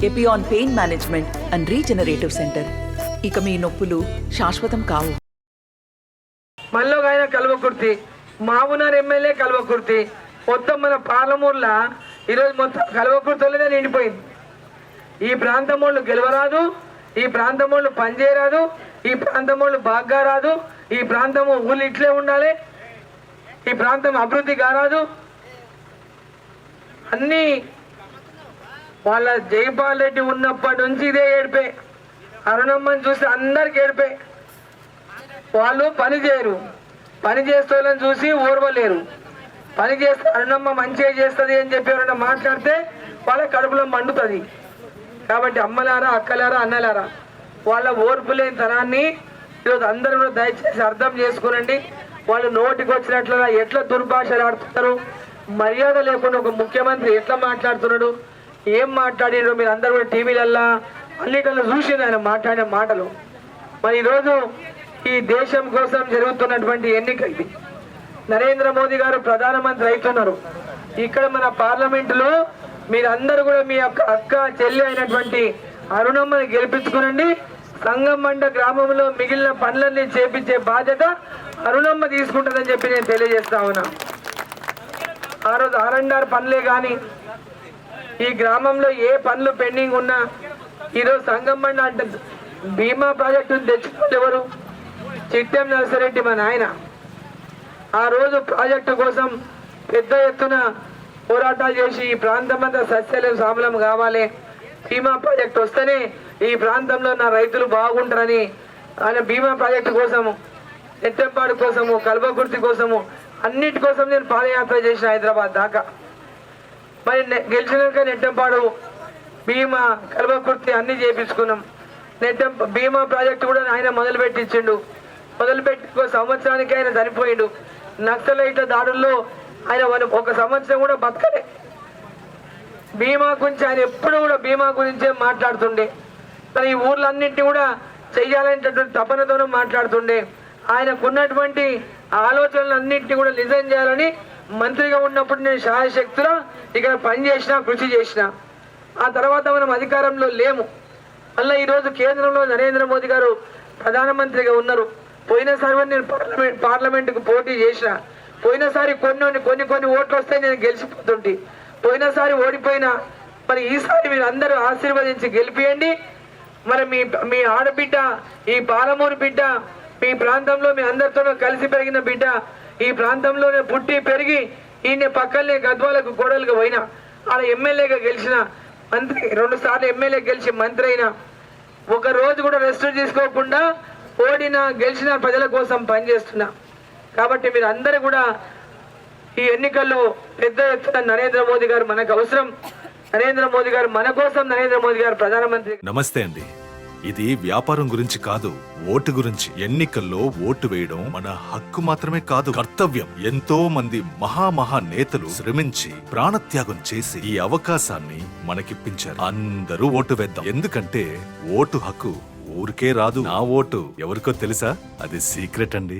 Epione pain management and regenerative centre. ఇక మీ నొప్పులు శాశ్వతం కావు. మల్లోగాయన కల్వకుర్తి, మావునార్ ఎమ్మెల్యే కల్వకుర్తి, మొత్తం మన పార్లమూరులో ఈరోజు మొత్తం కల్వకుర్తిలోనే నిండిపోయింది. ఈ ప్రాంతం వాళ్ళు గెలవరాదు, ఈ ప్రాంతం వాళ్ళు పనిచేయరాదు, ఈ ప్రాంతం వాళ్ళు బాగా రాదు, ఈ ప్రాంతము ఊళ్ళు ఇట్లే ఉండాలి, ఈ ప్రాంతం అభివృద్ధి కారాదు అన్నీ వాళ్ళ జైపాల్ రెడ్డి ఉన్నప్పటి నుంచి ఇదే ఏడిపే. అరుణమ్మని చూసి అందరికి ఏడిపే. వాళ్ళు పని చేయరు, పని చేస్తోళ్ళని చూసి ఓర్వలేరు. పని చేస్తే అరుణమ్మ మంచిగా చేస్తుంది అని చెప్పి ఎవరైనా మాట్లాడితే వాళ్ళ కడుపులో మండుతుంది. కాబట్టి అమ్మలారా, అక్కలారా, అన్నలారా, వాళ్ళ ఓర్పు లేని తనాన్ని ఈరోజు అందరూ కూడా దయచేసి అర్థం చేసుకునండి. వాళ్ళు నోటికి వచ్చినట్లుగా ఎట్లా దుర్భాషలు ఆడుతున్నారు, మర్యాద లేకుండా ఒక ముఖ్యమంత్రి ఎట్లా మాట్లాడుతున్నాడు, ఏం మాట్లాడారు మీరు అందరూ కూడా టీవీలల్లా అన్నిటిలో చూసింది ఆయన మాట్లాడిన మాటలు. మరి ఈరోజు ఈ దేశం కోసం జరుగుతున్నటువంటి ఎన్నిక ఇది. నరేంద్ర మోదీ గారు ప్రధానమంత్రి అవుతున్నారు. ఇక్కడ మన పార్లమెంటులో మీరందరూ కూడా మీ యొక్క అక్క చెల్లి అయినటువంటి అరుణమ్మని గెలిపించుకునండి. సంగమండ గ్రామంలో మిగిలిన పనులన్నీ చేపించే బాధ్యత అరుణమ్మ తీసుకుంటుందని చెప్పి నేను తెలియజేస్తా ఉన్నా. ఆ రోజు ఆర్ఎండ్ఆర్ పనులే కానీ ఈ గ్రామంలో ఏ పనులు పెండింగ్ ఉన్నా ఈరోజు సంగమండ అంటే భీమా ప్రాజెక్టు తెచ్చుకోవాలి ఎవరు? చిట్టెం నరసరెడ్డి మా నాయన. ఆ రోజు ప్రాజెక్టు కోసం పెద్ద ఎత్తున పోరాటాలు చేసి ఈ ప్రాంతం అంతా సస్యలం సామలం కావాలి, భీమా ప్రాజెక్టు వస్తేనే ఈ ప్రాంతంలో నా రైతులు బాగుంటారని ఆయన భీమా ప్రాజెక్టు కోసము, నెట్టెంపాడు కోసము, కల్వకుర్తి కోసము, అన్నిటి కోసం నేను పాదయాత్ర చేసిన హైదరాబాద్ దాకా. మరి గెలిచినాక నెట్టెంపాడు, భీమా, కల్వకుర్తి అన్ని చేపించుకున్నాం. భీమా ప్రాజెక్టు కూడా ఆయన మొదలుపెట్టించిండు. మొదలుపెట్టి ఒక సంవత్సరానికి ఆయన చనిపోయిండు. నక్సలైట్ల దాడుల్లో ఆయన ఒక సంవత్సరం కూడా బతకలే. భీమా గురించి ఆయన ఎప్పుడు కూడా భీమా గురించే మాట్లాడుతుండే. మరి ఈ ఊర్లన్నింటినీ కూడా చెయ్యాలనేటటువంటి తపనతోనూ మాట్లాడుతుండే. ఆయనకున్నటువంటి ఆలోచనలన్నింటినీ కూడా నిజం చేయాలని మంత్రిగా ఉన్నప్పుడు నేను శాయశక్తులా ఇక్కడ పనిచేసిన, కృషి చేసిన. ఆ తర్వాత మనం అధికారంలో లేము. మళ్ళీ ఈరోజు కేంద్రంలో నరేంద్ర మోదీ గారు ప్రధానమంత్రిగా ఉన్నారు. పోయినసారి నేను పార్లమెంటుకు పోటీ చేసిన. పోయినసారి కొన్ని ఓట్లు వస్తే నేను గెలిచిపోతుంటే, పోయినసారి ఓడిపోయినా. మరి ఈసారి మీరు అందరూ ఆశీర్వదించి గెలిపియండి. మరి మీ ఆడబిడ్డ, ఈ పాలమూరు బిడ్డ, మీ ప్రాంతంలో మీ అందరితో కలిసి పెరిగిన బిడ్డ, ఈ ప్రాంతంలోనే పుట్టి పెరిగి ఈయన పక్కనే గద్వాలకు గోడలకు పోయినా, ఆడ ఎమ్మెల్యేగా గెలిచిన మంత్రి, 2 సార్లు ఎమ్మెల్యే గెలిచి మంత్రి అయినా, ఒక రోజు కూడా రెస్ట్ తీసుకోకుండా ఓడిన గెలిచిన ప్రజల కోసం పనిచేస్తున్నా. కాబట్టి మీరు అందరూ కూడా ఈ ఎన్నికల్లో పెద్ద ఎత్తున నరేంద్ర మోదీ గారు మనకు అవసరం. నరేంద్ర మోదీ గారు మన కోసం, నరేంద్ర మోదీ గారు ప్రధానమంత్రి. నమస్తే అండి. ఇది వ్యాపారం గురించి కాదు, ఓటు గురించి. ఎన్నికల్లో ఓటు వేయడం మన హక్కు మాత్రమే కాదు, కర్తవ్యం. ఎంతో మంది మహా నేతలు శ్రమించి ప్రాణత్యాగం చేసి ఈ అవకాశాన్ని మనకిప్పించారు. అందరూ ఓటు వేద్దాం. ఎందుకంటే ఓటు హక్కు ఊరికే రాదు. నా ఓటు ఎవరికో తెలుసా? అది సీక్రెట్ అండి.